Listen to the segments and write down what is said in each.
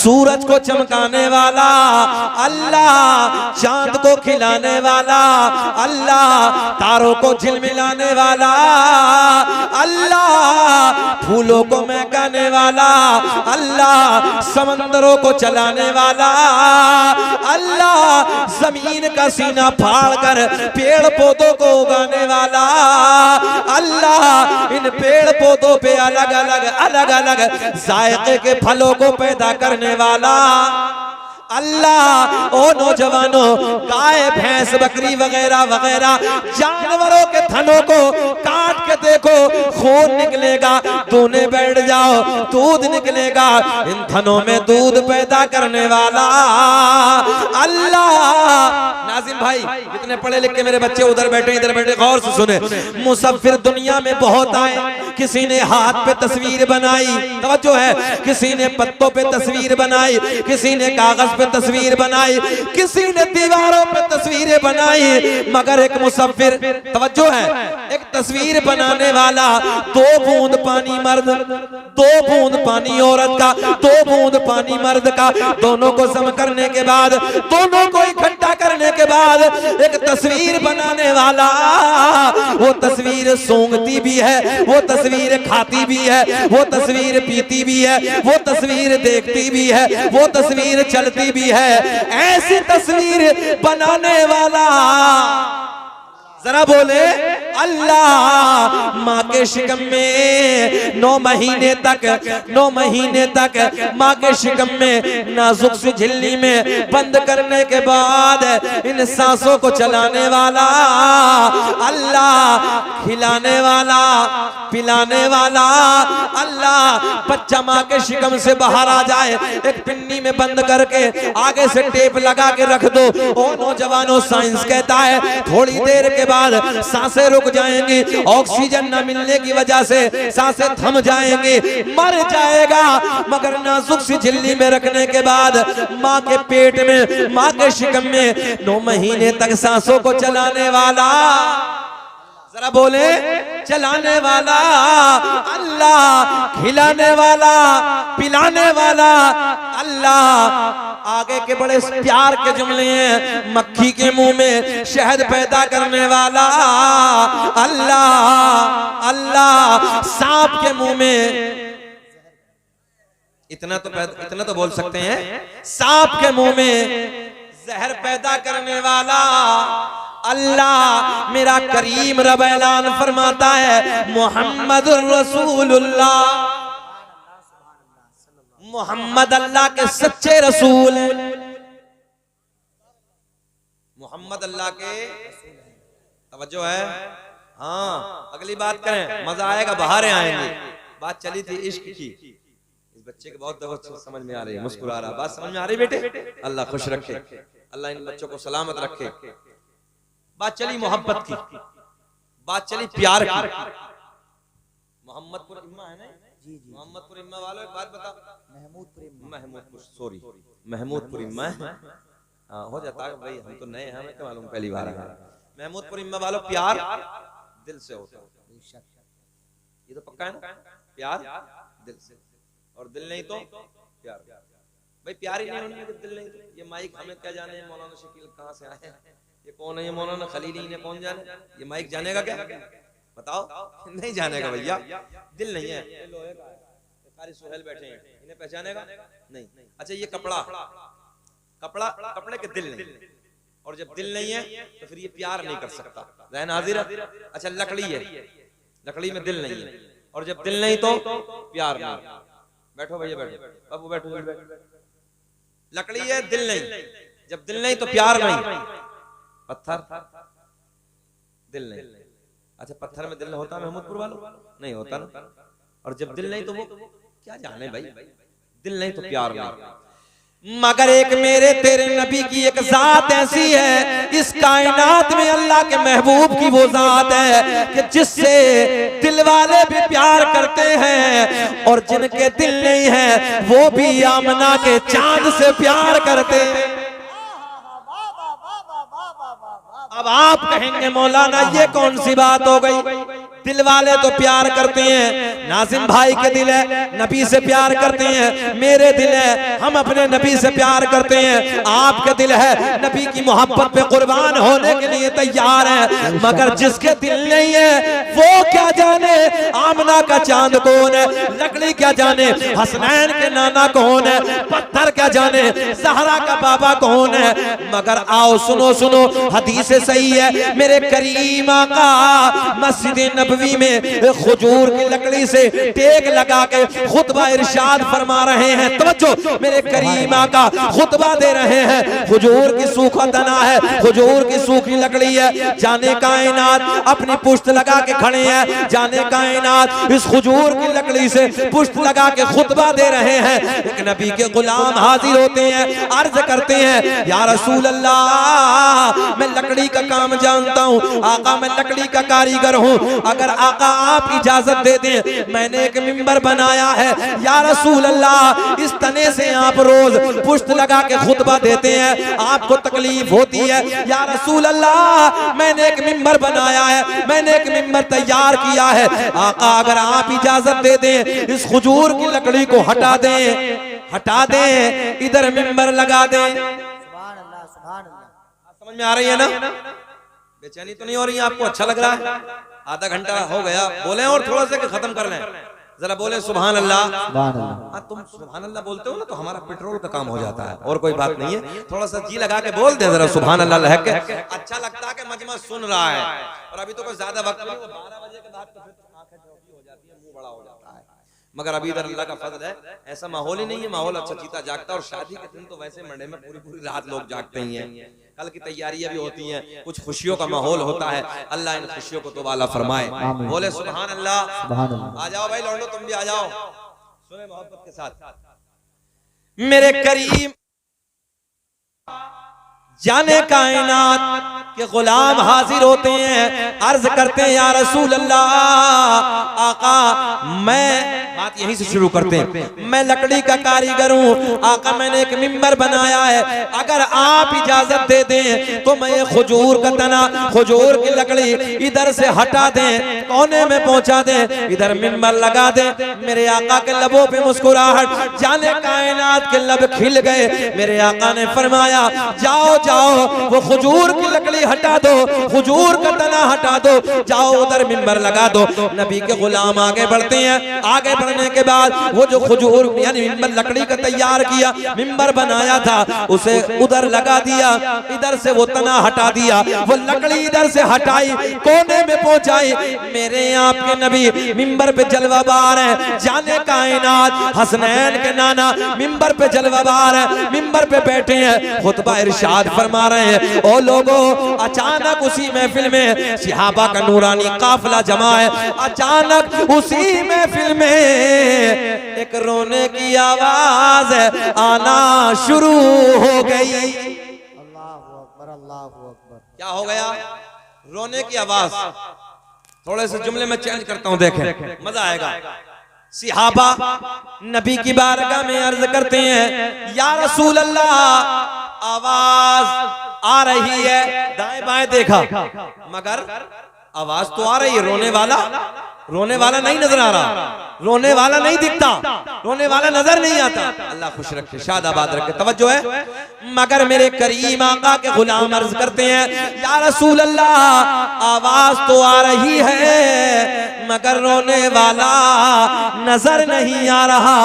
सूरज को चमकाने वाला अल्लाह, चांद को खिलाने वाला अल्लाह, तारों को झिलमिलाने वाला अल्लाह, फूलों को महकाने वाला अल्लाह, समंदरों को चलाने वाला अल्लाह, जमीन का सीना फाड़ कर पेड़ पौधों को उगाने वाला अल्लाह, इन पेड़ पौधों पे अलग अलग जायके के फलों को पैदा करने वाला अल्लाह। ओ नौजवानों, गाय भैंस बकरी वगैरह वगैरह जानवरों के थनों को काट के देखो, खून निकलेगा, दूने बैठ जाओ, दूध निकलेगा, इन थनों में दूध पैदा करने वाला अल्लाह। नाज़िम भाई, इतने पढ़े लिखे मेरे बच्चे उधर बैठे इधर बैठे, गौर से सुने। मुसफ्फिर दुनिया में बहुत आए, किसी ने हाथ पे तस्वीर बनाई, तवज्जो है, किसी ने पत्तों पे तस्वीर बनाई, किसी ने कागज पे तस्वीर बनाई, किसी ने दीवारों पे तस्वीरें बनाई, मगर एक मुसफ्फिर, तवज्जो है, एक तस्वीर बनाने वाला, 2 बूंद पानी मर्द, 2 बूंद पानी औरत का, 2 बूंद पानी मर्द का, दोनों को जम करने के बाद, दोनों को इकट्ठा करने के बाद एक तस्वीर बनाने वाला, वो तस्वीर सूंघती भी है, वो तस्वीर खाती भी है, वो तस्वीर पीती भी है, वो तस्वीर देखती भी है, वो तस्वीर चलती भी है। ऐसी तस्वीर बनाने वाला, जरा बोले अल्लाह। माँ के शिकम में 9 महीने तक माँ के शिकम में नाजुक सी झिल्ली में बंद करने के बाद इन सांसों को चलाने वाला अल्लाह, खिलाने वाला, पिलाने वाला अल्लाह। बच्चा माँ के शिकम से बाहर आ जाए, एक पिन्नी में बंद करके आगे से टेप लगा के रख दो। ओ नौजवानों, साइंस कहता है थोड़ी देर के बाद सांसें रुक जाएंगी, ऑक्सीजन न मिलने की वजह से सांसें थम जाएंगी, मर जाएगा। मगर नाजुक सी झिल्ली में रखने के बाद माँ के पेट में, माँ के शिकम में 9 महीने तक सांसों को चलाने वाला, जरा बोले चलाने वाला अल्लाह, खिलाने वाला, पिलाने वाला अल्लाह। आगे के बड़े प्यार के जुमले हैं, मक्खी के मुंह में शहद पैदा करने वाला अल्लाह, अल्लाह। सांप के मुंह में, इतना तो बोल सकते हैं, सांप के मुंह में जहर पैदा करने वाला अल्लाह। मेरा करीम रब ऐलान फरमाता है, मोहम्मदुर रसूलुल्लाह, मोहम्मद अल्लाह के सच्चे रसूल, मोहम्मद अल्लाह के, तवज्जो है। हाँ, अगली बात करें, मजा आएगा, बाहर आएंगे। बात चली थी इश्क की, इस बच्चे के बहुत समझ में आ रही है, मुस्कुरा रहा, बात समझ में आ रही बेटे? अल्लाह खुश रखे, अल्लाह इन बच्चों को सलामत रखे। बात चली मोहब्बत की, बात चली प्यार की। मोहम्मदपुर इम्मा है ना? जी जी। मोहम्मदपुर इम्मा वालों एक बात बताओ, महमूदपुर इम्मा हाँ, हो जाता है भाई, हम तो नए हैं, हमें क्या मालूम, पहली बार है। महमूदपुर इम्मा वालों, प्यार दिल से होता है, ये तो पक्का है ना? प्यार दिल से, और दिल नहीं तो प्यार भाई, प्यार ही नहीं होने तो दिल नहीं तो। ये माइक हमें क्या जाने, मौलाना शकील कहाँ से आए, ये कौन है, ये मौलाना खलीली ने कौन जाने, ये माइक जानेगा क्या? बताओ, नहीं जानेगा भैया, दिल नहीं है। कारी सुहेल बैठे हैं, इन्हें पहचानेगा नहीं। अच्छा, ये कपड़े के दिल नहीं, और जब दिल नहीं है तो फिर ये प्यार नहीं कर सकता। रहन हाजिर। अच्छा, लकड़ी है, लकड़ी में दिल नहीं है, और जब दिल नहीं तो प्यार नहीं। बैठो भैया, बैठो बाबू, बैठो। लकड़ी है, दिल नहीं, जब दिल नहीं तो प्यार नहीं। पत्थर, दिल नहीं। अच्छा, पत्थर में दिल होता है महमूदपुर वालों? नहीं होता ना। और जब दिल नहीं तो वो क्या जाने भाई, दिल नहीं तो प्यार नहीं। मगर एक मेरे तेरे नबी की एक जात ऐसी है, इस कायनात में अल्लाह के महबूब की वो जात है कि जिससे दिल वाले भी प्यार करते हैं, और जिनके दिल नहीं है वो भी आमना के चांद से प्यार करते हैं। अब आप कहेंगे मौलाना ये कौन सी बात हो गई, दिल वाले तो प्यार करते हैं, नाजिम भाई के दिल है नबी से प्यार करते हैं, मेरे दिल है हम अपने नबी से प्यार करते हैं, आपके दिल है नबी की मोहब्बत पे कुर्बान होने के लिए तैयार है। मगर जिसके दिल नहीं है वो क्या जाने आमना का चांद कौन है, लकड़ी क्या जाने हसनैन के नाना कौन है, पत्थर क्या जाने सहरा का बाबा कौन है। मगर आओ सुनो सुनो हदीस सही है, मेरे करीम आका मस्जिद नबवी में खजूर की लकड़ी से टेक लगा के खुतबा इरशाद फरमा रहे हैं। तवज्जो, मेरे करीम आका खुतबा दे रहे हैं, खजूर की सूखा तना है, खजूर की सूखी लकड़ी है, जाने कायनात अपनी पुश्त लगा के खड़े हैं, जाने कायनात इस खजूर की लकड़ी से पुश्त लगा के खुतबा दे रहे हैं। एक नबी के गुलाम हाजिर होते हैं, अर्ज करते हैं या रसूल अल्लाह मैं लकड़ी का काम जानता हूँ, आका मैं लकड़ी का कारीगर हूँ, अगर आका आप इजाजत दे दें मैंने एक मिंबर बनाया है, या रसूल अल्लाह इस तने से आप रोज पुश्त लगा के खुतबा देते हैं, आपको तकलीफ होती है, या रसूल अल्लाह मैंने एक मिंबर बनाया है, मैंने एक मिंबर तैयार किया है, आका अगर आप इजाजत दे दें इस खजूर की लकड़ी को हटा दें इधर मिंबर लगा दें। सुभान अल्लाह, सुभान अल्लाह। समझ में आ रही है ना? बेचैनी तो नहीं हो रही है आपको? अच्छा लग रहा है? आधा घंटा हो गया, बोले और थोड़ा सा खत्म कर लें, जरा बोले सुभान अल्लाह। हाँ तुम सुभान अल्लाह बोलते हो ना तो हमारा पेट्रोल का काम हो जाता है, और कोई बात नहीं है, थोड़ा सा जी लगा के बोल दे जरा सुभान अल्लाह लहक के, अच्छा लगता है कि मजमा सुन रहा है। और अभी तो कोई ज्यादा वक्त नहीं, 12 बजे के बाद तो फिर आंखें छोटी हो जाती है, मुंह बड़ा हो जाता है, मगर अभी इधर अल्लाह का फजल है, ऐसा माहौल ही नहीं है, माहौल अच्छा चीता जागता। और शादी के दिन तो वैसे मंडे में पूरी पूरी रात लोग जागते ही हैं, कल की तैयारियां भी होती हैं, कुछ खुशियों का माहौल होता है, अल्लाह इन खुशियों को तो वाला फरमाए। बोले सुभान अल्लाह। आ जाओ भाई लौंडो, तुम भी आ जाओ, सुने मोहब्बत के साथ। मेरे करीम जाने कायनात के गुलाम हाजिर होते हैं, अर्ज करते हैं या रसूल अल्लाह, आका मैं बात यहीं से शुरू करते हैं, मैं लकड़ी का कारीगर हूँ, आका मैंने एक मिंबर बनाया है, अगर आप इजाजत दे दें तो मैं ये खजूर का तना, खजूर की लकड़ी इधर से हटा दें, कोने में पहुंचा दें, इधर मिंबर लगा दें। मेरे आका के लबों पे मुस्कुराहट, जाने कायनात के लब खिल गए। मेरे आका ने फरमाया जाओ जाओ वो खजूर की लकड़ी हटा दो, खजूर का तना हटा दो, जाओ उधर मिंबर लगा दो। नबी के गुलाम आगे बढ़ते हैं, आगे बढ़ने के बाद वो जो खजूर यानी मिंबर लकड़ी का तैयार किया, मिंबर बनाया था, उसे उधर लगा दिया, इधर से वो तना हटा दिया, वो लकड़ी इधर से हटाई, कोने में पहुंचाई। मेरे आपके नबी मिंबर पे जलवाबार है, जाने कायनात हसनैन के नाना मिंबर पे जलवाबार है, मिंबर पे बैठे हैं, खुतबा इरशाद फरमा रहे हैं। ओ लोगों, अचानक उसी महफिल में सहाबा का नूरानी काफिला जमा है, अचानक उसी महफिल में एक रोने की आवाज आना शुरू हो गई। अल्लाहु अकबर, अल्लाहु अकबर। क्या हो गया? रोने की आवाज। थोड़े से जुमले में चेंज करता हूं, देखें मजा आएगा। सहाबा नबी की बारगाह में अर्ज करते हैं या रसूल अल्लाह, आवाज आ रही है, दाएं बाएं देखा मगर आवाज तो आ रही है, रोने वाला नहीं नजर आ रहा, रोने वाला नहीं दिखता, रोने वाला नजर नहीं आता। अल्लाह खुश रखे, शादाबाद रखे, तवज्जो है। मगर मेरे करीम आका के गुलाम अर्ज करते हैं या रसूल अल्लाह, आवाज तो आ रही है मगर रोने वाला नजर नहीं आ रहा।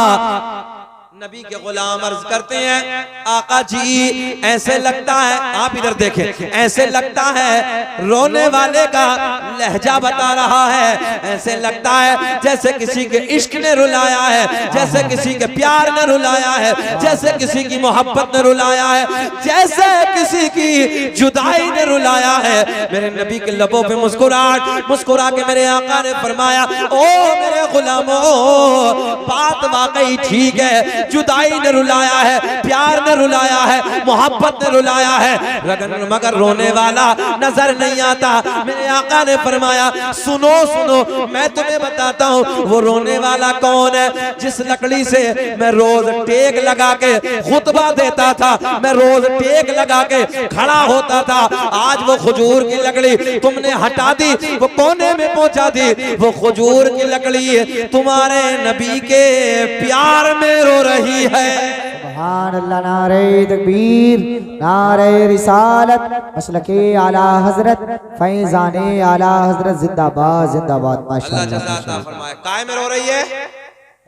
नबी के गुलाम अर्ज करते हैं आका जी ऐसे लगता है, आप इधर देखें, ऐसे लगता है रोने वाले का लहजा बता रहा है, ऐसे लगता है जैसे किसी के इश्क ने रुलाया है, जैसे किसी के प्यार ने रुलाया है, जैसे किसी की मोहब्बत ने रुलाया है, जैसे किसी की जुदाई ने रुलाया है। मेरे नबी के लबों पे मुस्कुराहट, मुस्कुरा के मेरे आका ने फरमाया ओ मेरे गुलामों, बात वाकई ठीक है, जुदाई ने रुलाया है, प्यार ने रुलाया है, मोहब्बत ने रुलाया है, मगर रोने वाला नजर नहीं आता। मेरे आका ने फरमाया सुनो सुनो, मैं तुम्हें बताता हूँ वो रोने वाला कौन है। जिस लकड़ी से मैं रोज टेक लगा के खुतबा देता था, मैं रोज टेक लगा के खड़ा होता था, आज वो खजूर की लकड़ी तुमने हटा दी, वो कोने में पहुंचा दी। वो खजूर की लकड़ी तुम्हारे नबी के प्यार में रो रही है। सुभान अल्लाह, नारे तकबीर, नारे रिसालत, मसलके आला हजरत, फैजाने आला हजरत, जिंदाबाद जिंदाबाद। अल्लाह जज़ा अता फरमाए। काय में रो रही है,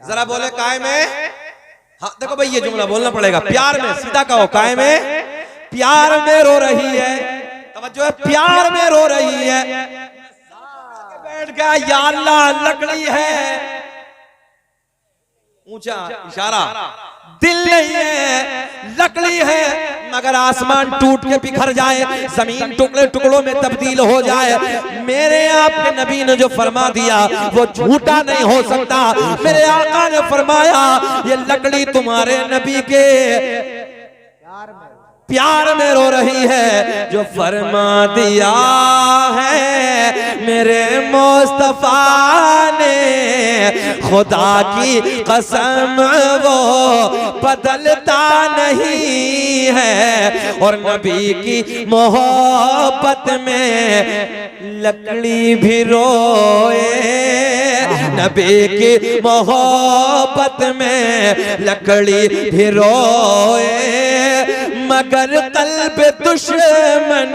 जरा बोले काय में। हाँ देखो भाई ये जुमला बोलना पड़ेगा, प्यार में, सीधा कहो काय में, प्यार में रो रही है। तवज्जो है, प्यार में रो रही है। बैठ गया, या अल्लाह लकड़ी है, ऊंचा इशारा, दिल नहीं है, लकड़ी है, मगर आसमान टूट के बिखर जाए, जमीन टुकड़े टुकड़ों में तब्दील हो जाए, मेरे आपके नबी ने जो फरमा दिया वो झूठा नहीं हो सकता। मेरे आका ने फरमाया ये लकड़ी तुम्हारे नबी के प्यार में रो रही है। जो फरमा दिया है मेरे मुस्तफा ने, खुदा की कसम वो बदलता नहीं है। और नबी की मोहब्बत में लकड़ी भी रोए, नबी की मोहब्बत में लकड़ी भी रोए, मगर कल्ब दुश्मन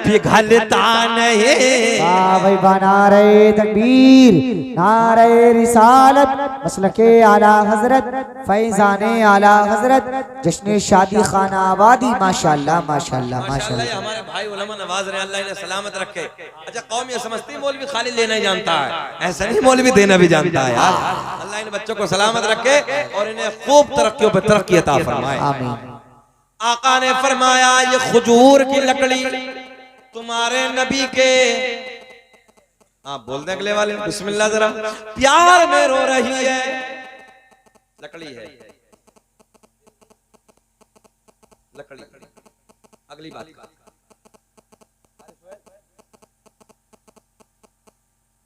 पिघलता नहीं। भाई नारे तकबीर, नारे रिसालत, मसलके आला हजरत, फैजाने आला हजरत, जश्न शादी खाना आबादी, माशाल्लाह माशाल्लाह माशाल्लाह। हमारे भाई उलमा नवाज रहे, अल्लाह इन्हें सलामत रखे। अच्छा कौम ये समझती है मौलवी खाली लेना ही जानता है, ऐसा नहीं, मौलवी देना भी जानता है यार। अल्लाह इन बच्चों को सलामत रखे और इन्हें खूब तरक्कियों पे तरक्की अता फरमाए। आमीन। आका ने फरमाया ये खजूर की लकड़ी तुम्हारे नबी के, आप बोल दें अगले वाले बिस्मिल्लाह जरा, प्यार में रो रही है, लकड़ी है, लकड़ी। अगली बात,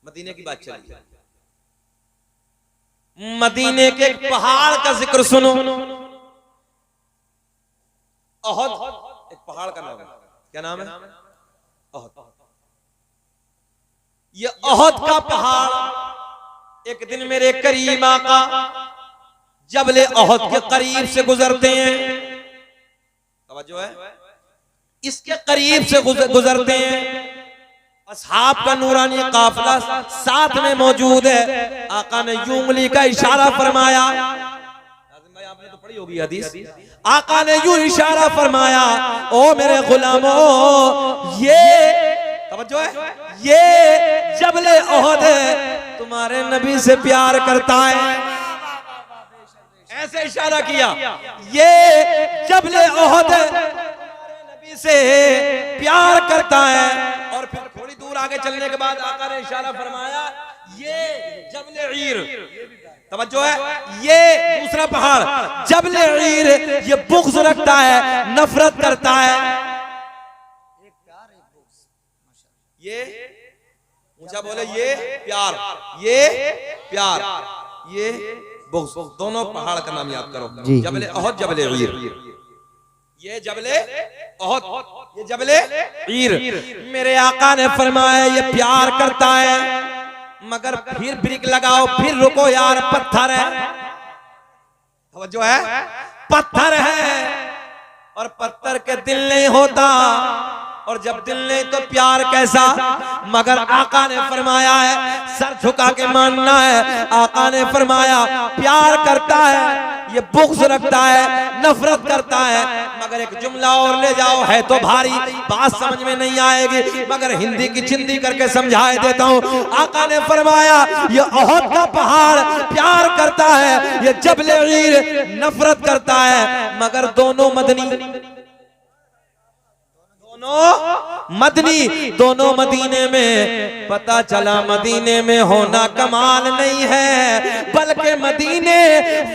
मदीने की बात चली, मदीने के एक पहाड़ का जिक्र सुनो। अहद एक पहाड़ का नाम है, क्या नाम है? अहद। ये अहद का पहाड़ एक दिन मेरे करीम आका जबले अहद के करीब से गुजरते हैं, तवज्जो है, इसके करीब से गुजरते हैं, असहाब का नूरानी काफिला साथ में मौजूद है। आका ने यूं उंगली का इशारा फरमाया, आपने तो पढ़ी होगी हदीस, आका ने यूं इशारा फरमाया, ओ मेरे गुलामों, ये तवज्जो है, ये जबले ओहद तुम्हारे नबी से प्यार करता है। ऐसे इशारा किया, ये जबले ओहद नबी से प्यार करता है। और फिर थोड़ी दूर आगे चलने के बाद आका ने इशारा फरमाया, ये जबले ईर, तवज्जो है, ये दूसरा पहाड़ जबले ईर, ये बुग़्ज़ रखता है, नफरत करता है। ये ऊंचा बोले, ये प्यार, ये प्यार, ये बुग़्ज़, दोनों पहाड़ का नाम याद करो, जबले ओहद, जबले ईर। ये जबले ओहद, ये जबले ईर। मेरे आका ने फरमाया ये प्यार करता है, मगर फिर ब्रेक लगाओ, फिर रुको यार, पत्थर है, जो है पत्थर है, और पत्थर के दिल नहीं होता, और जब दिल नहीं तो प्यार कैसा। मगर आका ने फरमाया है, सर झुका के मानना है, आका ने फरमाया प्यार करता है, ये बुग़्ज़ रखता है, नफरत करता है। मगर एक जुमला और ले जाओ, है तो भारी, बात समझ में नहीं आएगी, मगर हिंदी की चिंदी करके समझाए देता हूँ। आका ने फरमाया ये ओहद का पहाड़ प्यार करता है, ये जबले ईर नफरत करता है। मगर दोनों मदनी, दोनों मदनी, दोनों मदीने में। पता चला मदीने में होना कमाल नहीं है, बल्कि मदीने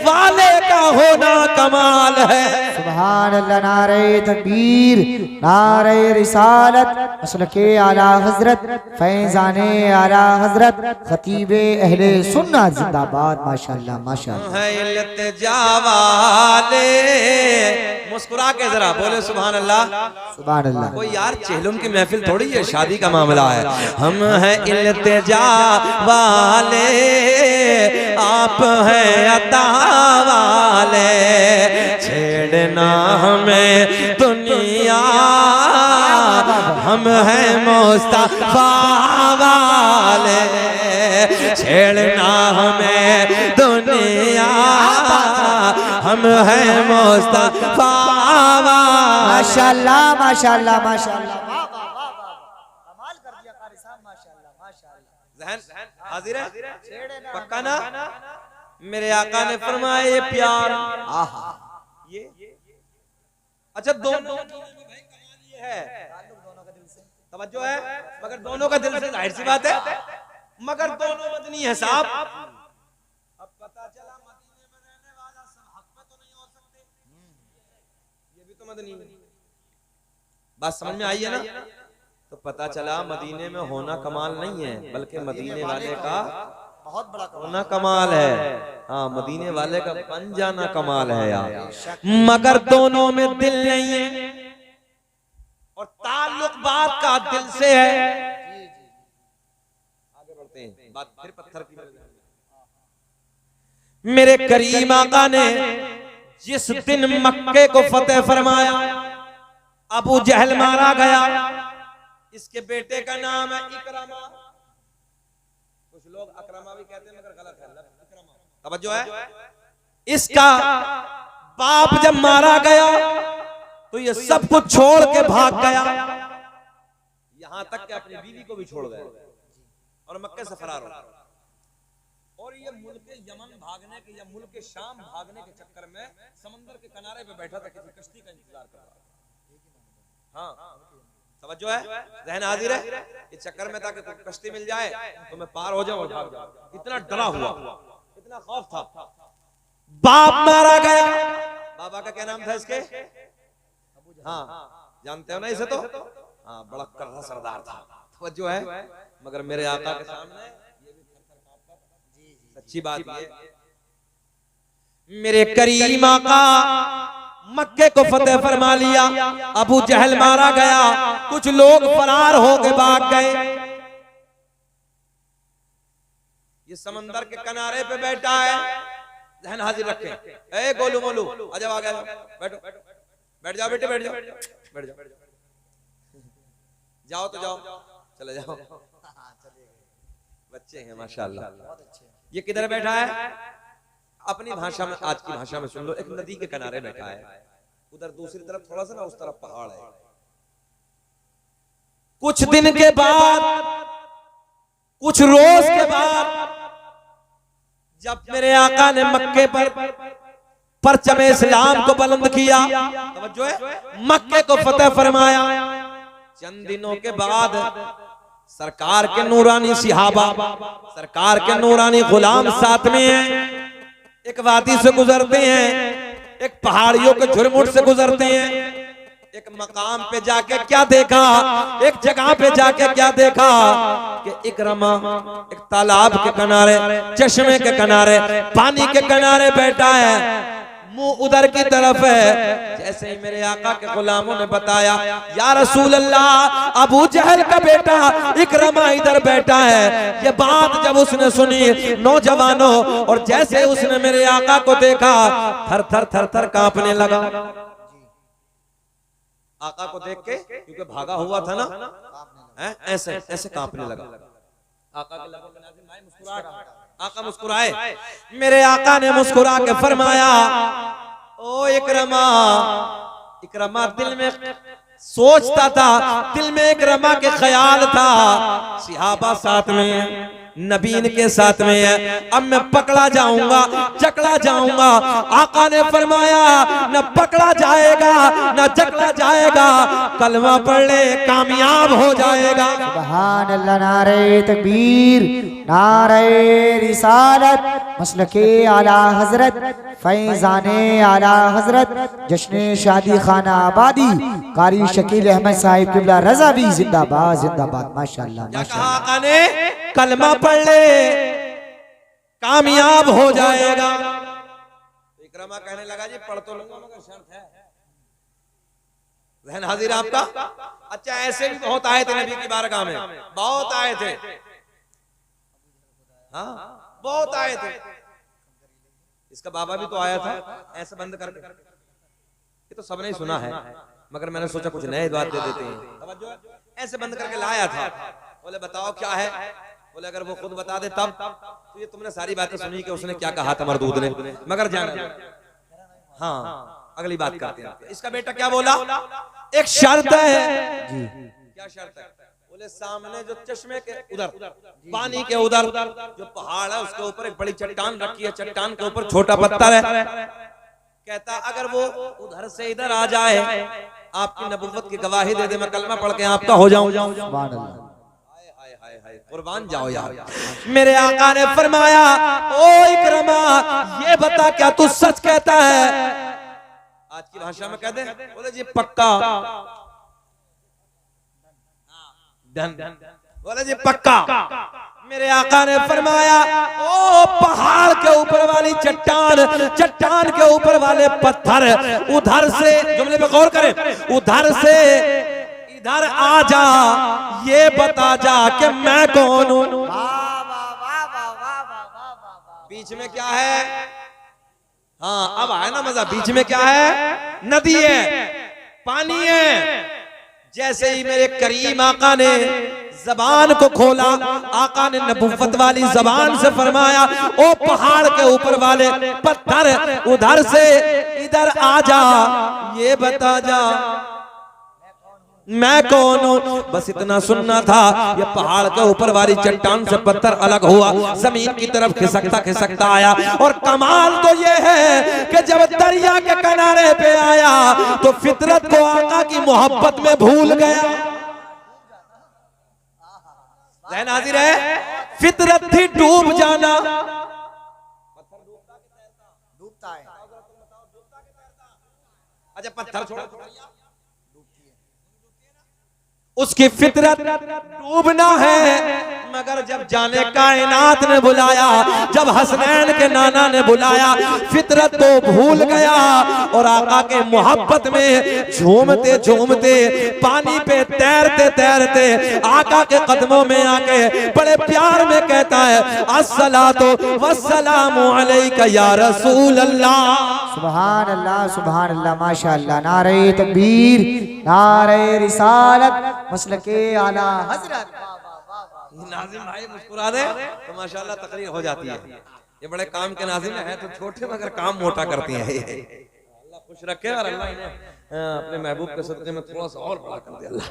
वाले का होना कमाल है। सुभान अल्लाह। नारे तकबीर, नारे रिसालत, मसलके आला हजरत, फैजाने आला हजरत, खतीबे अहले सुन्नत जिंदाबाद। माशाअल्लाह माशाअल्लाह। है इल्तिजा वाले, मुस्कुरा के जरा बोले सुभान अल्लाह। सुभान अल्लाह। कोई यार चेहलुम की महफिल थोड़ी है, शादी का मामला है। हम हैं इल्तिजा वाले, आप हैं अता वाले, छेड़ना हमें दुनिया, हम हैं मुस्तफा वाले, छेड़ना हमें दुनिया, हम हैं मुस्तफा वाले। माशाअल्लाह माशाअल्लाह माशाअल्लाह। कमाल कर दिया कारी साहब, माशाअल्लाह माशाअल्लाह। ज़हन हाजिर है, पक्का ना? मेरे आका ने फरमाया ये प्यार, ये अच्छा दोनों ये है, तवज्जो है, मगर दोनों का दिल से, जाहिर सी बात है, मगर दोनों मदनी है साहब। अब पता चला मदीने में रहने वाला सब हक में तो नहीं हो सकते, ये भी तो मदनी है। बात समझ में आई है ना? तो पता चला मदीने में होना कमाल नहीं है, बल्कि मदीने वाले का बहुत बड़ा होना कमाल है। हाँ, मदीने वाले का बन जाना कमाल है यार। मगर दोनों में दिल नहीं है, और ताल्लुक बात का दिल से है। आगे बढ़ते हैं, बात फिर पत्थर की। मेरे करीम आका ने जिस दिन मक्के को फतेह फरमाया, अबू जहल मारा गया। इसके बेटे का नाम है इकरमा, कुछ लोग अकरमा भी कहते हैं मगर गलत है, इकरमा। तवज्जो है। इसका बाप जब मारा गया तो ये सब कुछ छोड़ के भाग गया, यहां तक कि अपनी बीवी को भी छोड़ गया और मक्के से फरार हो। और ये मुल्क यमन भागने के या मुल्क शाम भागने के चक्कर में समंदर के किनारे पे बैठा था, किसी कश्ती का इंतजार कर रहा। हाँ, समझो है, ज़हन हाजिर है। इस चक्कर में था कि कश्ती मिल जाए तो मैं पार हो जाऊं और भाग जाऊं। इतना डरा हुआ, इतना खौफ था। बाप मारा गया। बाबा का क्या नाम था इसके? हाँ, जानते हो ना इसे तो? हाँ, बड़ा कर्रा सरदार था। तवज्जो है, मगर मेरे आका के सामने सच्ची बात ये, मेरे करीम आका मक्के को फतेह फरमा लिया। अबू जहल मारा गया, कुछ लोग फरार हो के भाग गए। ये समंदर के किनारे पे बैठा है, ध्यान हाजिर रखें। ए गोलू मोलू आजा, आ गया, बैठो, बैठ जाओ बेटे, बैठ जाओ, बैठ जाओ, जाओ तो जाओ, चले जाओ। बच्चे हैं माशाल्लाह। ये किधर बैठा है? अपनी भाषा में, आज की भाषा में सुन लो। एक नदी के किनारे बैठा है, उधर दूसरी तरफ थोड़ा सा ना, उस तरफ पहाड़ है। कुछ दिन के बाद, कुछ रोज के बाद, जब मेरे आका ने मक्के पर परचम इस्लाम को बुलंद किया, तवज्जो है, मक्के को फतेह फरमाया, चंद दिनों के बाद सरकार के नूरानी सिहाबा, सरकार के नूरानी गुलाम साथ में हैं। एक वादी से गुजरते हैं, एक पहाड़ियों के झुरमुट से गुजरते हैं। एक मकाम पे जाके क्या देखा, एक जगह पे जाके क्या देखा कि इकरमा एक तालाब के किनारे, चश्मे के किनारे, पानी के किनारे बैठा है, मुंह उधर की तरफ है। जैसे ही मेरे आका के गुलामों ने बताया, या रसूल अल्लाह, अबू जहल का बेटा इकरमा इधर बैठा है। ये बात जब उसने सुनी नौजवानों, और जैसे उसने मेरे आका को देखा, थर थर थर थर कांपने लगा। आका को देख के, क्योंकि भागा हुआ था ना, ऐसे ऐसे कांपने लगा। आका के लबों पे नाज़िल भाई मुस्कुराहट, आका मुस्कुराए। मेरे आका ने मुस्कुरा के फरमाया, ओ इकरमा। इकरमा दिल में सोचता था, दिल में इकरमा के ख्याल था, सिहाबा साथ में, नबीन के साथ में है। अब मैं पकड़ा जाऊंगा, जकड़ा जाऊंगा। आका ने फरमाया न पकड़ा जाएगा न जकड़ा जाएगा, कलमा पढ़ ले कामयाब हो जाएगा। सुभान अल्लाह, नारे तकबीर, नारे रिसालत, मसलके आला हजरत, फैजाने आला हजरत, जश्न शादी खाना आबादी, कारी शकील अहमद साहिब किबला रजा भी जिंदाबाद जिंदाबाद। माशाअल्लाह क्या कहा माशाअल्लाह। आका ने? कलमा पढ़ ले कामयाब हो जाएगा। इकरमा कहने लगा जी पढ़ तो लूंगा मगर शर्त है। जहन हाजिर आपका? अच्छा, ऐसे भी बहुत आए थे नबी की बारगाह में, बहुत आए थे। हाँ, बहुत आए थे। इसका बाबा भी तो आया था ऐसे बंद करके। ये तो सबने ही सुना है, मगर मैंने सोचा कुछ नए बात दे देते हैं। तवज्जो, ऐसे बंद करके लाया था। बोले बताओ क्या है? बोले अगर वो खुद बता दे तब। तो ये तुमने सारी बातें सुनी कि उसने क्या कहा था मरदूद ने, मगर जाना। हाँ, अगली बात करते हैं। इसका बेटा क्या बोला? एक शर्त है जी। क्या शर्त है? बोले सामने जो चश्मे के उधर, पानी के उधर जो पहाड़ है उसके ऊपर एक बड़ी चट्टान रखी है, चट्टान के ऊपर छोटा पत्थर है। कहता अगर वो उधर से इधर आ जाए, आपकी नबुव्वत की गवाही दे दे, मैं कलमा पढ़ के आपका हो जाऊं। कुर्बान जाओ यार। मेरे आका ने फरमाया ओ इकरमा, ये बता क्या तू सच कहता है? आज की भाषा में कह दे। बोले जी पक्का। बोले जी पक्का। मेरे आका ने फरमाया ओ पहाड़ के ऊपर वाली चट्टान, चट्टान के ऊपर वाले पत्थर, उधर से, जुमले पे गौर करें, उधर से इधर आ जा, ये बता जा कि मैं कौन हूं। बीच में क्या है? हाँ, अब आया ना मजा। बीच में क्या है? नदी है, पानी है। जैसे ही मेरे करीम आका ने जबान को खोला, आका ने नबुव्वत वाली जबान से फरमाया ओ पहाड़ के ऊपर वाले पत्थर, उधर से इधर आ जा, ये बता जा मैं कौन हूं। बस इतना सुनना था। ये पहाड़ के ऊपर वाली चट्टान से पत्थर अलग हुआ, जमीन की तरफ खिसकता खिसकता आया। और कमाल तो ये है कि जब दरिया के किनारे पे आया तो फितरत को आका की मोहब्बत में भूल गया। ज़हन हाजिर है? फितरत थी डूब जाना। डूबता है। अच्छा पत्थर छोड़ो, उसकी फितरत डूबना है। मगर जब जाने कायनात ने बुलाया, जब हसनैन के नाना ने बुलाया, फितरत तो भूल गया और आका के मोहब्बत में झूमते झूमते, पानी पे तैरते तैरते आका के कदमों में आके बड़े प्यार में कहता है अस्सलातु वस्सलामु अलैका या रसूल अल्लाह। सुभान अल्लाह, माशाअल्लाह। नारे तकबीर, नारे रिसालत, मसलके आला हजरत। नाज़िम भाई मुस्कुरा दे तो माशाअल्लाह तकरीर हो जाती है। ये बड़े काम के नाज़िम है, तो छोटे मगर काम मोटा करती हैं। अल्लाह खुश रखे और अल्लाह इन्हें अपने महबूब के सदक़े में थोड़ा सा और बड़ा कर दे। अल्लाह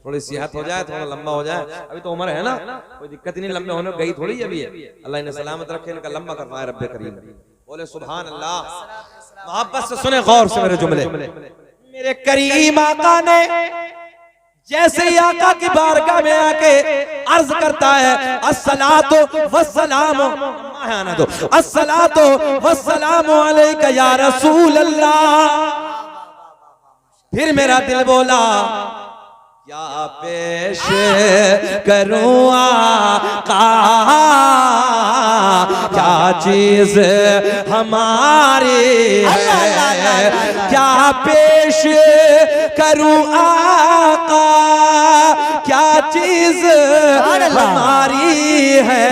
थोड़ी सेहत हो जाए, थोड़ा लंबा हो जाए। अभी तो उम्र है ना, कोई दिक्कत नहीं, लंबे होने गई थोड़ी अभी है। अल्लाह इन्हें सलामत रखे, इनका लंबा करवाए रब्बे करीम। बोले सुभान अल्लाह। मोहब्बत से सुने, गौर से मेरे जुमले। मेरे करीम आका ने जैसे ही आका की बारगाह में आके अर्ज करता है अस्सलातु वस्सलामु, अस्सलातु वस्सलामु अलैका या रसूल अल्लाह। फिर मेरा दिल बोला क्या पेश करूं आका, क्या चीज हमारी है, क्या पेश करूं आका, क्या चीज हमारी है,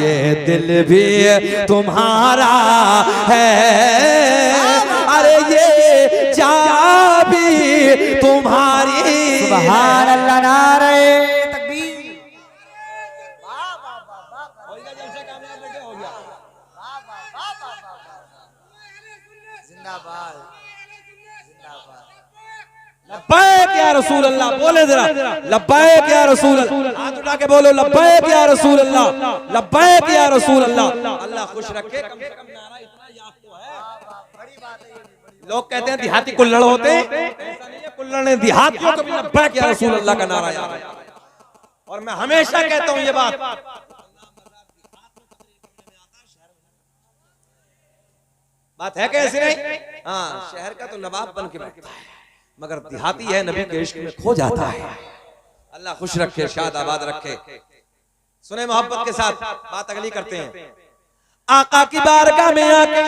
ये दिल भी तुम्हारा है, अरे ये जा भी तुम्हारी। सुभान अल्लाह, नारे तकबीर। जिंदाबाद, लब्बैक या रसूल अल्लाह, बोले जरा लब्बैक या रसूल अल्लाह, हाथ उठा के बोलो लब्बैक या रसूल अल्लाह, लब्बैक या रसूल अल्लाह। अल्लाह खुश रखे, कम से कम नारा इतना याद तो है। लोग कहते हैं देहाती कुल्लड़ होते हैं, ऐसा नहीं है, कुल्लड़ ने देहातियों को भी लब्बैक या रसूल अल्लाह का नारा याद है। और मैं हमेशा कहता हूं ये बात है कैसे नहीं? हाँ, शहर का तो नवाब बन के बैठता है, मगर देहाती है नबी के इश्क में खो जाता है। अल्लाह खुश रखे, शाद आबाद रखे। सुने मोहब्बत के साथ बात अगली करते हैं। आका की बारगाह में आके,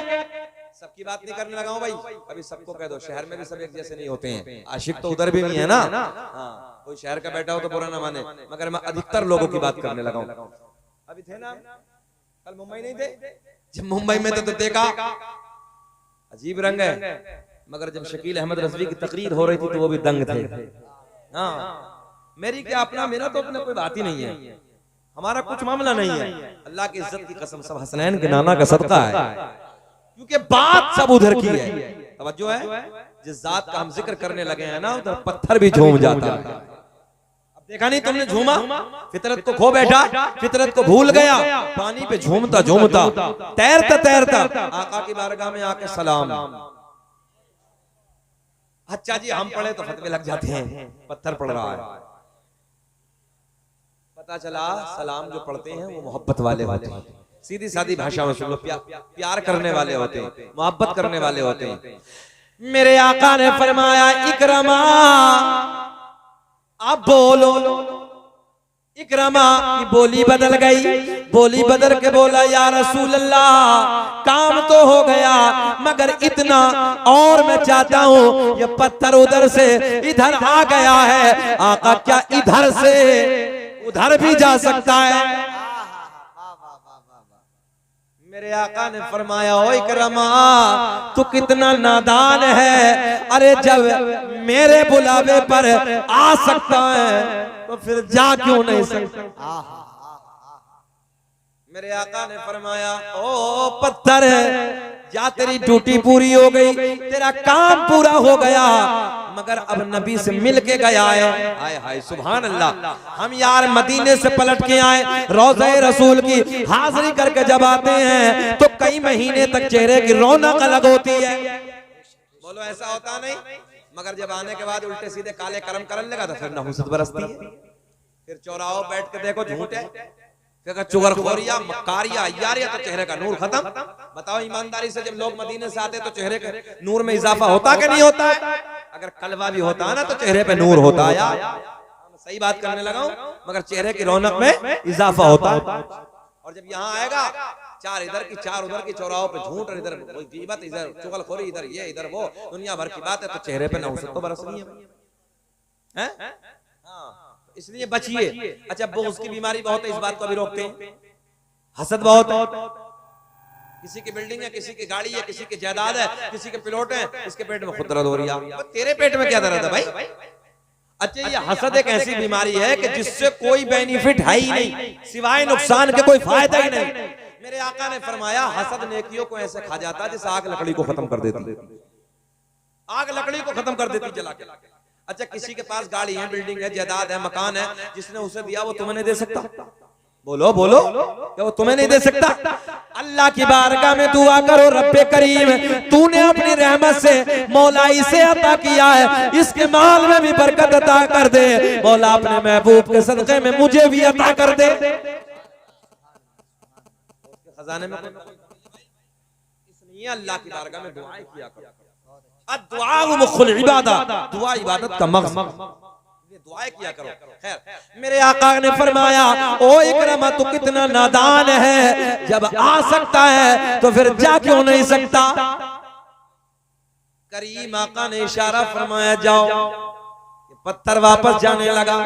सबकी बात नहीं करने लगा हूं भाई, अभी सबको कह दो, शहर में भी सब एक जैसे नहीं होते हैं, आशिक तो उधर भी नहीं है ना। हाँ, कोई शहर का बैठा हो तो बुरा ना माने, मगर मैं अधिकतर लोगों की बात करने लगा हूं। अभी थे ना, कल मुंबई नहीं थे? जब मुंबई में थे तो देखा अजीब रंग है, मगर जब शकील अहमद रज़वी की तकरीर हो रही थी तो वो भी दंग थे। हाँ, मेरी क्या अपना, मेरा तो अपना कोई बात ही नहीं है, हमारा कुछ मामला नहीं है। अल्लाह की इज्जत की कसम, सब हसनैन के नाना का सदका है, क्योंकि बात सब उधर की है। तवज्जो है, जिस जात का हम जिक्र करने लगे हैं ना, उधर पत्थर भी झूम जाता है। अब देखा नहीं तुमने, झूमा, फितरत को खो बैठा, फितरत को भूल गया, पानी पे झूमता झूमता, तैरता तैरता आका की बारगाह में आके सलाम। अच्छा जी, हम पढ़े तो फतवे लग जाते हैं, पत्थर पड़ रहा है। पता चला सलाम जो पढ़ते हैं वो मोहब्बत वाले होते हैं, सीधी सादी भाषा में सुन लो, प्यार करने वाले होते हैं, मोहब्बत करने वाले होते हैं। मेरे आका ने फरमाया इकरमा, अब बोलो। इकरमा की बोली बदल गई, बोली बदल के बोला या रसूल अल्लाह, काम तो हो गया, मगर इतना और मैं चाहता हूँ, ये पत्थर उधर से इधर आ गया है, आका क्या इधर से उधर भी जा सकता है? मेरे आका ने फरमाया ओ इकरमा, तू कितना नादान है, अरे जब मेरे बुलावे पर आ सकता है तो फिर जा क्यों नहीं सकता? मेरे आका ने फरमाया ओ पत्थर, या तेरी ड्यूटी पूरी हो गई, तेरा काम पूरा हो गया, मगर अब नबी से मिल के गया है। हाय हाय सुभान अल्लाह, हम यार मदीने से पलट के आए, रोज़े रसूल की हाजिरी करके जब आते हैं तो कई महीने तक चेहरे की रौनक अलग होती है। बोलो ऐसा होता नहीं? मगर जब आने के बाद उल्टे सीधे काले कर्म करने लगा तो फिर नहुसत बरसती है। फिर चौराहों बैठ के देखो झूठ है, फिर चुगलखोरिया, मक्कारिया, अय्यारिया, तो चेहरे का नूर खत्म। बताओ ईमानदारी से, जब लोग मदीने से आते तो चेहरे के नूर में इजाफा होता कि नहीं होता है? अगर कलवा भी होता है ना तो चेहरे पे नूर होता है। यार सही बात करने लगा हूं, मगर चेहरे की रौनक में इजाफा होता है। और जब यहाँ आएगा, चार इधर की चार उधर की, चौराहों पे झूठ, और इधर गीबत, इधर चुगलखोरी, इधर ये इधर वो, दुनिया भर की बात है, तो चेहरे पे नहुसत तो बरसनी है। इसलिए बचिए। अच्छा, वो उसकी बीमारी बहुत है, इस बात को भी रोकते हैं। हसद बहुत है, किसी की बिल्डिंग है, किसी की गाड़ी है, किसी की जायदाद है, किसी के पिलोट है, इसके पेट में खुद दर्द हो रही है, तेरे पेट में क्या दर्द है भाई? अच्छा, ये हसद एक ऐसी बीमारी है कि जिससे कोई बेनिफिट है ही नहीं, सिवाय नुकसान के कोई फायदा ही नहीं। मेरे आका ने फरमाया हसद नेकियों को ऐसे खा जाता है जैसे आग लकड़ी को खत्म कर देती, आग लकड़ी को खत्म कर देती जला के। अच्छा, किसी के पास गाड़ी है, बिल्डिंग है, जायदाद है, मकान है, जिसने उसे दिया वो तुम्हें नहीं दे सकता? बोलो बोलो, क्या वो तुम्हें नहीं दे सकता? अल्लाह की बारगाह में दुआ करो, रब्बे करीम, तूने अपनी रहमत से मौला इसे अता किया है, इसके माल में भी बरकत अता कर दे, मौला अपने महबूब के सदक़े में मुझे भी अता कर दे। खजाने में इसलिए अल्लाह की बारगाह में दुआएं किया करो। दुआ मुखुल इबादत, दुआ इबादत का मकसद, दुआएं किया करो। खैर, मेरे आका ने फरमाया ओ इकरमा, तू कितना नादान है, जब आ सकता है तो फिर जा क्यों नहीं सकता? करीम आका ने इशारा फरमाया जाओ। पत्थर वापस जाने लगा,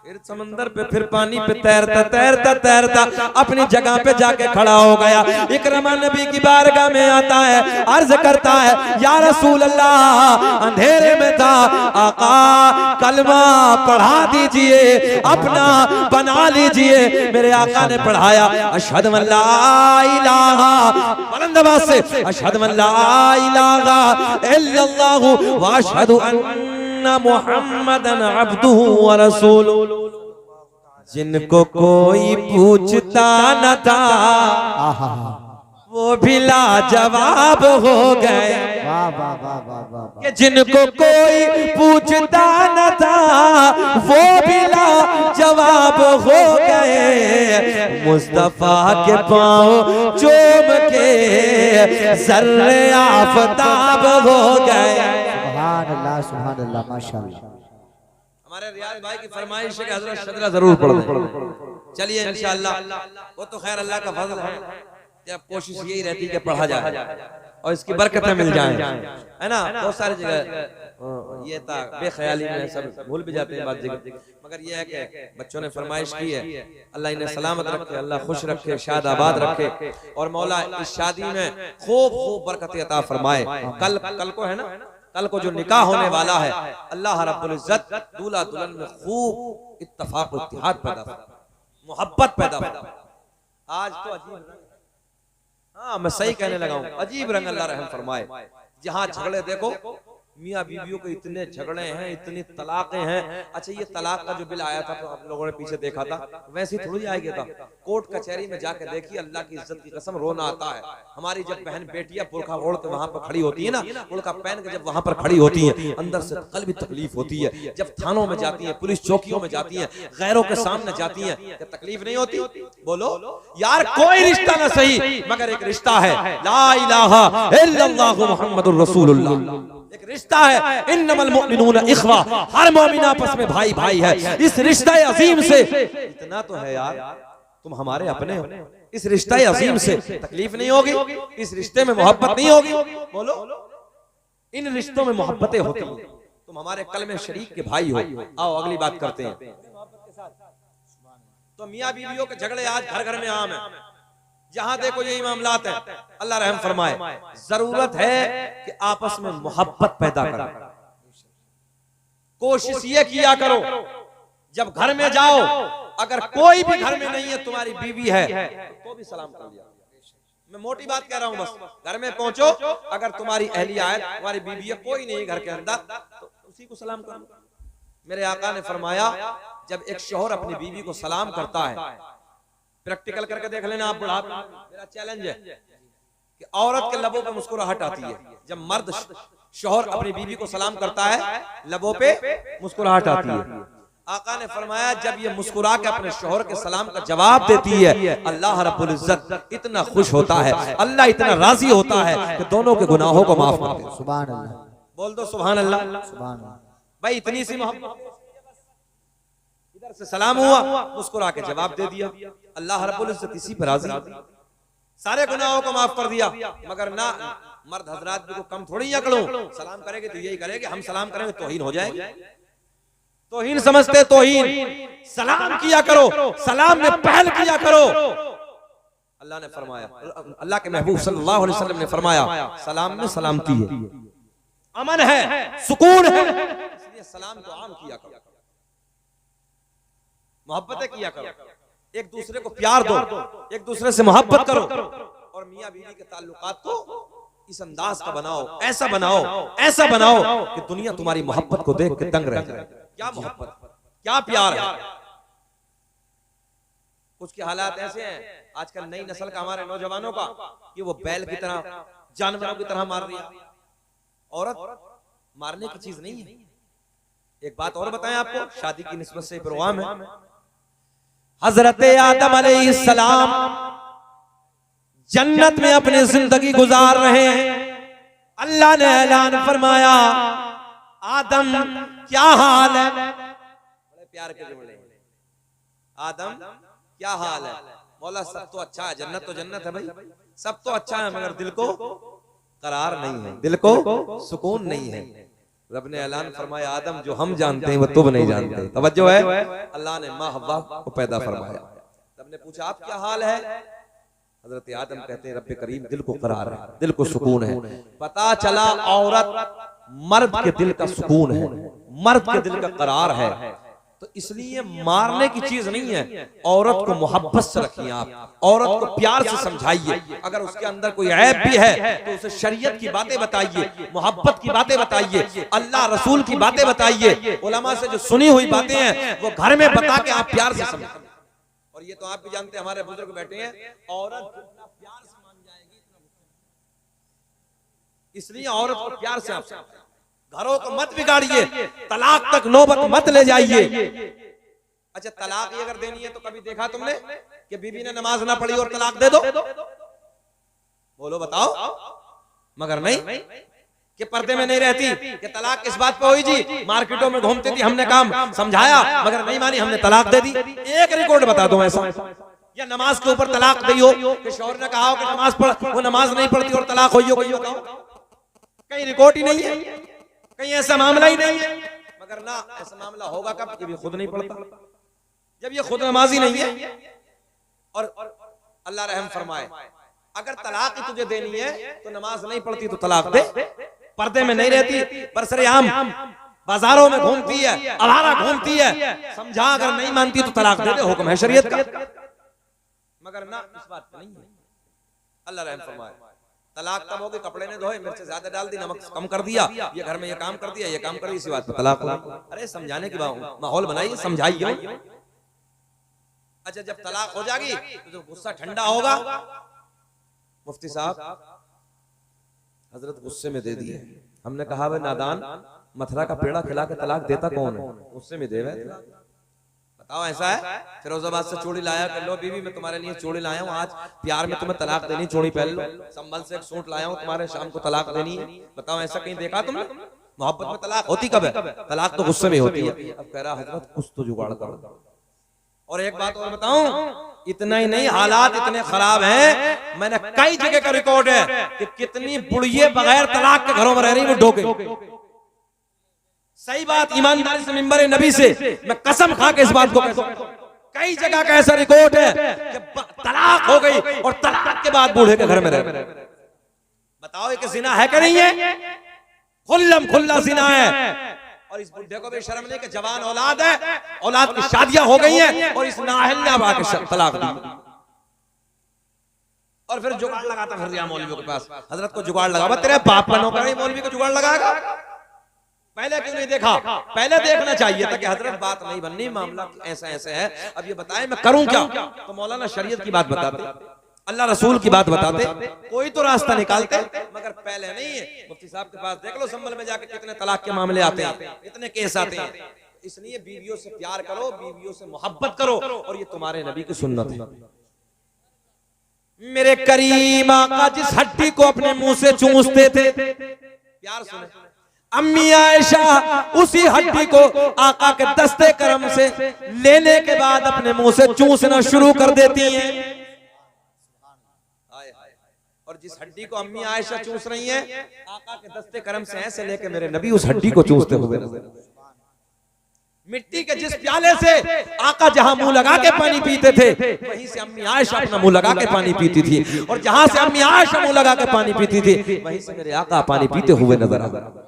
फिर समंदर पे, फिर पानी पे तैरता तैरता तैरता अपनी जगह पे जाके खड़ा हो गया। इकरमा नबी की बारगाह में आता है, अर्ज करता है या रसूल अल्लाह, अंधेरे में था, आका कलमा पढ़ा दीजिए, अपना बना लीजिए। मेरे आका ने पढ़ाया अशहदु अल्ला इलाहा, बुलंद आवाज से अशहदु अल्ला इलाहा इल्लल्लाहु व अशहदु अन्ना इन्ना मुहम्मदन अब्दुहु व रसूलुहु, जिनको कोई पूछता न था आहा, वो भी लाजवाब हो गए। वाह वाह वाह वाह वाह। कि जिनको कोई पूछता न था वो भी लाजवाब हो गए। मुस्तफा के पाँव चूम के ज़र्रे आफताब हो गए। सुभान अल्लाह माशाअल्लाह। हमारे रियाज भाई की फरमाइश है कि हजरत शजरा जरूर पढ़ लें। चलिए इंशाअल्लाह, वो तो खैर अल्लाह का फजल है, अब कोशिश यही रहती है कि पढ़ा जाए और इसकी बरकतें मिल जाएं, है ना। बहुत सारी जगह ये था बेख्याली में सब भूल भी जाते हैं बात जगह, मगर ये है कि बच्चों ने फरमाइश की है, अल्लाह इन्हें सलामत रखे, अल्लाह खुश रखे, शाद आबाद रखे और मौला इस शादी में खूब खूब बरकतें अता फरमाए। कल को है ना, कल को जो निकाह होने वाला है, अल्लाह रब्बुल इज्जत दूल्हा दुल्हन में खूब इत्तेफाक और इत्तेहाद पैदा फरमाए, मोहब्बत पैदा फरमाए। आज तो अजीब, हाँ मैं सही कहने लगा हूँ, अजीब रंग अल्लाह रहम फरमाए। जहाँ झगड़े देखो, मियाँ बीवियों के इतने झगड़े हैं, इतनी तलाकें हैं। अच्छा, ये तलाक का जो बिल आया था तो आप लोगों ने पीछे देखा था, वैसे ही थोड़ी आएगा था। कोर्ट कचहरी में जाके देखिए, अल्लाह की इज्जत की कसम रोना आता है। हमारी जब बहन बेटियां बुर्का ओढ़ के वहां पर खड़ी होती है ना, बुर्का पहन के जब वहां पर खड़ी होती है, अंदर से कल भी तकलीफ होती है। जब थानों में जाती है, पुलिस चौकियों में जाती है, गैरों के सामने जाती है, जब तकलीफ नहीं होती? बोलो यार, कोई रिश्ता ना सही मगर एक रिश्ता है, ला इलाहा इल्लल्लाहु मुहम्मदुर रसूलुल्लाह। एक रिश्ता है, इन्नमल मुमिनूना इख्वा, हर मोमिन आपस में भाई भाई है। इस रिश्ता अजीम से इतना तो है यार, तुम हमारे अपने हो। इस रिश्ता अजीम से तकलीफ नहीं होगी, इस रिश्ते में मोहब्बत नहीं होगी। बोलो, इन रिश्तों में मोहब्बतें होती हैं। तुम हमारे कलमे शरीक के भाई हो। आओ अगली बात करते हैं। तो मियाँ बीवियों के झगड़े आज घर घर में आम है, जहां देखो यही मामलात है। अल्लाह रहम फरमाए। जरूरत है कि आपस में मोहब्बत पैदा करो। कोशिश ये किया करो, जब घर में जाओ, अगर कोई भी घर में नहीं है, तुम्हारी बीवी है तो भी सलाम कर दिया। मैं मोटी बात कह रहा हूं, बस घर में पहुंचो, अगर तुम्हारी अहलिया है, तुम्हारी बीवी है, कोई नहीं घर के अंदर, तो उसी को सलाम करो। मेरे आका ने फरमाया, जब एक शौहर अपनी बीवी को सलाम करता है, प्रैक्टिकल करके देख लेना आप बुढ़ापे में, मेरा चैलेंज है कि औरत के लबों पे मुस्कुराहट आती है। जब मर्द शौहर अपनी बीवी को सलाम करता है, लबों पे मुस्कुराहट आती है। आका ने फरमाया, जब ये मुस्कुरा के अपने शौहर के सलाम का जवाब देती है, अल्लाह रब्बुल इज्जत इतना खुश होता है, अल्लाह इतना राजी होता है कि दोनों के गुनाहों को माफ कर दे। सुभान अल्लाह, बोल दो सुभान अल्लाह। सुभान अल्लाह। भाई इतनी सी मोहब्बत, इधर से सलाम हुआ, मुस्कुरा के जवाब दे दिया, अल्लाह रब्बुल इज्जत इसी पर राजी, सारे गुनाहों को माफ कर दिया। मगर ना, मर्द हजरात भी को कम थोड़ी अकड़ो, सलाम करेंगे तो यही करेंगे, हम सलाम करेंगे तौहीन हो जाएगी। तौहीन समझते तौहीन, सलाम किया करो, सलाम में पहल किया करो। अल्लाह ने फरमाया, अल्लाह के महबूब सल्लल्लाहु अलैहि वसल्लम ने फरमाया, सलाम में सलामती है, अमन है, सुकून है, इसलिए सलाम को आम किया करो, मोहब्बतें किया करो, एक दूसरे को प्यार दो, एक दूसरे से मोहब्बत करो, और मियाँ बीवी के ताल्लुकात को इस अंदाज का बनाओ, ऐसा बनाओ, ऐसा बनाओ कि दुनिया तुम्हारी मोहब्बत को देख के दंग रह जाए। क्या मोहब्बत, क्या प्यार है। कुछ के हालात ऐसे हैं आजकल नई नस्ल का, हमारे नौजवानों का, कि वो बैल की तरह, जानवरों की तरह मार रही है। औरत मारने की चीज नहीं है। एक बात और बताएं आपको, शादी की निस्बत से प्रोग्राम है। हजरत आदम अलैहिस्सलाम जन्नत में अपनी जिंदगी गुजार रहे हैं। अल्लाह ने ऐलान फरमाया, आदम क्या हाल है। बड़े प्यार के जुमले, आदम क्या हाल है। मौला सब तो अच्छा है, जन्नत तो जन्नत है भाई, सब तो अच्छा है, मगर दिल को करार नहीं है, दिल को सुकून नहीं है। रब ने ऐलान फरमाया, आदम जो हम जानते हैं वो तुम नहीं जानते। तवज्जो है, अल्लाह ने माँ हव्वा को पैदा फरमाया। रब ने पूछा, आप क्या हाल है। हजरत आदम कहते हैं, रब्बे करीम दिल को करार है, दिल को सुकून है। पता चला औरत मर्द के दिल का सुकून है, मर्द के दिल का करार है। तो इसलिए मारने की चीज नहीं है, औरत को मोहब्बत से रखिए आप, औरत को प्यार से समझाइए। अगर उसके अंदर कोई ऐब भी है तो उसे शरीयत की बातें बताइए, मोहब्बत की बातें बताइए, अल्लाह रसूल की बातें बताइए, उलमा से जो सुनी हुई बातें हैं वो घर में बता के आप प्यार से समझाइए। और ये तो आप भी जानते हैं, हमारे बुजुर्ग बैठे हैं, औरत जितना प्यार से मान जाएगी, इसलिए औरत को प्यार से आप घरों को मत बिगाड़िए, तलाक तक नौबत मत ले जाइए। अच्छा, तलाक ही अगर देनी है तो कभी देखा तुमने कि बीवी ने नमाज ना पढ़ी और तलाक दे दो? बोलो बताओ। मगर नहीं कि पर्दे में नहीं रहती, कि तलाक किस बात पे हुई जी, मार्केटों में घूमती थी, हमने काम समझाया मगर नहीं मानी, हमने तलाक दे दी। एक रिकॉर्ड बता दो ऐसा, या नमाज के ऊपर तलाक दी हो कि शौहर ने कहा हो कि नमाज पढ़, वो नमाज नहीं पढ़ती और तलाक हुई हो, कहीं रिकॉर्ड ही नहीं है, कहीं ऐसा मामला ही नहीं है। मगर ना, ऐसा मामला होगा कब, जब ये खुद नहीं पढ़ता, जब ये खुद नमाजी नहीं है। और अल्लाह रहम फरमाए, अगर तलाक ही तुझे देनी है तो नमाज नहीं पढ़ती तो तलाक दे, पर्दे में नहीं रहती, बरसरेआम बाजारों में घूमती है, आवारा घूमती है, समझा, अगर नहीं मानती तो तलाक दे दे, हुक्म है शरीयत का। मगर ना, इस बात पे नहीं है। अल्लाह रहम फरमाए, तलाक तब होगी, कपड़े ने धोए, मिर्च ज्यादा डाल दी, नमक कम कर दिया, ये घर में ये काम कर दिया, ये काम कर दिया, इसी बात पे तलाक हो। अरे समझाने की माहौल बनाइए, समझाइए। अच्छा, जब तलाक हो जाएगी तो गुस्सा ठंडा होगा, मुफ्ती साहब हजरत गुस्से में दे दिए, हमने कहा वे नादान, मथुरा का पेड़ा खिला के तलाक देता कौन है? गुस्से में दे, बताओ ऐसा है? फिरोजाबाद से चूड़ी लाया, कर लो बीवी, मैं तुम्हारे लिए चूड़ी लाया हूँ, आज प्यार में तुम्हें तलाक देनी, चूड़ी पहन लो। संभल से एक सूट लाया हूँ, तुम्हारे शाम को तलाक देनी है। बताओ ऐसा कहीं देखा तुमने? मोहब्बत में तलाक होती कब है? तलाक तो गुस्से में होती है। अब कह रहा हजरत कुछ तो जुगाड़ करो। और एक बात और बताऊं, इतना ही नहीं, हालात इतने खराब हैं, मैंने कई जगह का रिकॉर्ड है कि कितनी बुढ़िये बगैर तलाक के घरों में रह रही वो डोके। सही बात, ईमानदारी से मिंबर नबी से मैं कसम खा के इस बात को कहता हूं, कई जगह का ऐसा रिकॉर्ड है कि तलाक हो गई और तलाक के बाद बूढ़े के घर में रह। बताओ ये जिना है कि नहीं है? खुल्लम खुल्ला जिना है। और इस बुढ़े को भी शर्म नहीं कि जवान औलाद है, औलाद की शादियां हो गई हैं और इस नाअहल ने आके तलाक दी। और फिर जुगाड़ लगाता फिर गया मौलवियों के पास, हजरत को जुगाड़ लगा, तेरे बाप का नौकर मौलवी को जुगाड़ लगाएगा। पहले क्यों नहीं देखा? पहले देखना चाहिए था कि हजरत बात नहीं बननी, मामला ऐसा ऐसा है, अब ये बताएं मैं करूं क्या? तो मौलाना शरीयत की बात बताते, अल्लाह रसूल की बात बताते, कोई तो रास्ता निकालते। मगर पहले नहीं है। मुफ्ती साहब के पास देख लो, संभल में जाके कितने तलाक के मामले आते हैं, इतने केस आते हैं। इसलिए बीवियों से प्यार करो, बीवियों से मोहब्बत करो, और ये तुम्हारे नबी की सुन्नत है। मेरे करीम आका जिस हड्डी को अपने मुंह से चूसते थे, प्यार सुने, अम्मी आयशा उसी हड्डी को आका के दस्ते करम से लेने के बाद अपने मुंह से चूसना शुरू कर देती हैं। और जिस हड्डी को अम्मी आयशा चूस रही हैं, आका के दस्ते करम से ऐसे लेके मेरे नबी उस हड्डी को चूसते हुए नजर। मिट्टी के जिस प्याले से आका जहां मुंह लगा के पानी पीते थे, वहीं से अम्मी आयशा अपना मुंह लगा के पानी पीती थी, और जहां से अम्मी आयशा मुंह लगा के पानी पीती थी, वहीं से मेरे आका पानी पीते हुए नजर आ रहा।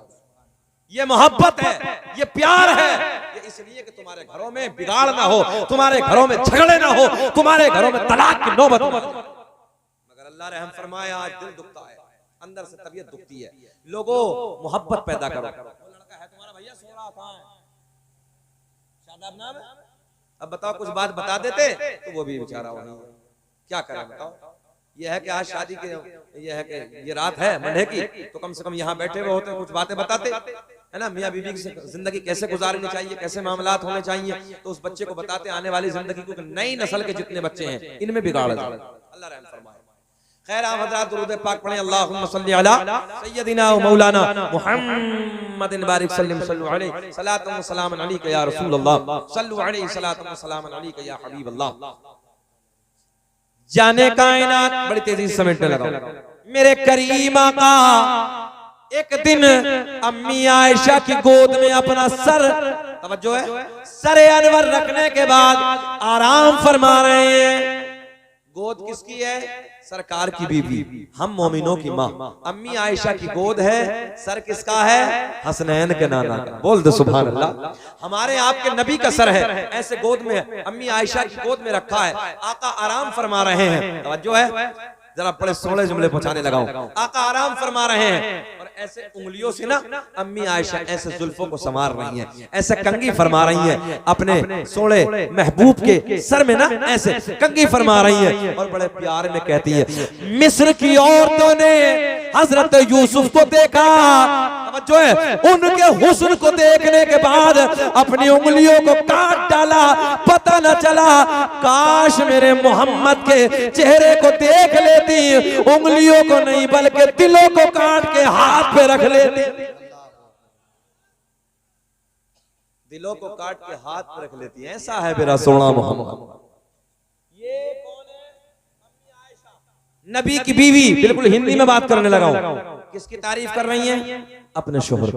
ये मोहब्बत है, ये प्यार है। ये इसलिए कि तुम्हारे घरों में बिगाड़ ना हो, तुम्हारे घरों में झगड़े ना हो, तुम्हारे घरों में तलाक की नौबत ना हो। मगर अल्लाह रहम फरमाए, आज दिल दुखता है, अंदर से तबीयत दुखती है। लोगों मोहब्बत पैदा करो। लड़का है तुम्हारा, भैया सो रहा कहां है? शादाब नाम है। अब बताओ कुछ बात बता देते तो वो भी बेचारा वही है, क्या करें बताओ। ये है कि आज शादी के, ये है कि ये रात है मंडे की, तो कम से कम यहाँ बैठे हुए होते, कुछ बातें बताते, है ना, मियाँ बीवी की जिंदगी कैसे गुजारनी चाहिए, कैसे मामलात होने चाहिए, तो उस बच्चे को बताते आने वाली जिंदगी, क्योंकि नई नस्ल के जितने बच्चे हैं इनमें बिगाड़ जाए। अल्लाह रहम फरमाए। खैर आप हज़रात दुरूद पाक पढ़ें, अल्लाहुम्मा सल्ली अला सय्यदिना व मौलाना मुहम्मदिन बारिक सल्लल्लाहु अलैहि सलातु व सलाम अलैका या रसूल अल्लाह, सल्लु अलैहि सलातु व सलाम अलैका या हबीब अल्लाह। जाने कायनात बड़ी तेजी से समेटने लगा। मेरे करीम आका एक दिन अम्मी आयशा की गोद में अपना सर, तवज्जो है, सर अनवर रखने के बाद आराम फरमा रहे हैं। गोद किसकी है? सरकार की बीवी, हम मोमिनों की माँ अम्मी आयशा की गोद है। सर किसका है? हसनैन के नाना का। बोल दो सुभान अल्लाह। हमारे आपके नबी का सर है, ऐसे गोद में है, अम्मी आयशा की गोद में रखा है। आका आराम फरमा रहे हैं। तवज्जो है, जरा बड़े सोलह जुमले पहुंचाने लगाऊं। आका आराम फरमा रहे हैं और ऐसे उंगलियों से ना अम्मी आयशा ऐसे जुल्फों को संवार रही हैं, ऐसे कंघी फरमा रही हैं अपने सोले महबूब के सर में ना ऐसे कंघी फरमा रही हैं और बड़े प्यार में कहती है, मिस्र की औरतों ने हजरत यूसुफ को देखा, जो है उनके हुस्न को देखने के बाद अपनी उंगलियों को काट डाला, पता न चला। काश मेरे मोहम्मद के चेहरे को देख लेती, उंगलियों को नहीं बल्कि दिलों को काट के हाथ पे रख लेती। दिलों को काट के हाथ पे रख लेती। ऐसा है मेरा सोना मोहम्मद। ये कौन है? अम्मी आयशा, नबी की बीवी। बिल्कुल हिंदी में बात करने लगा हूं। किसकी तारीफ कर रही हैं? अपने शोहर।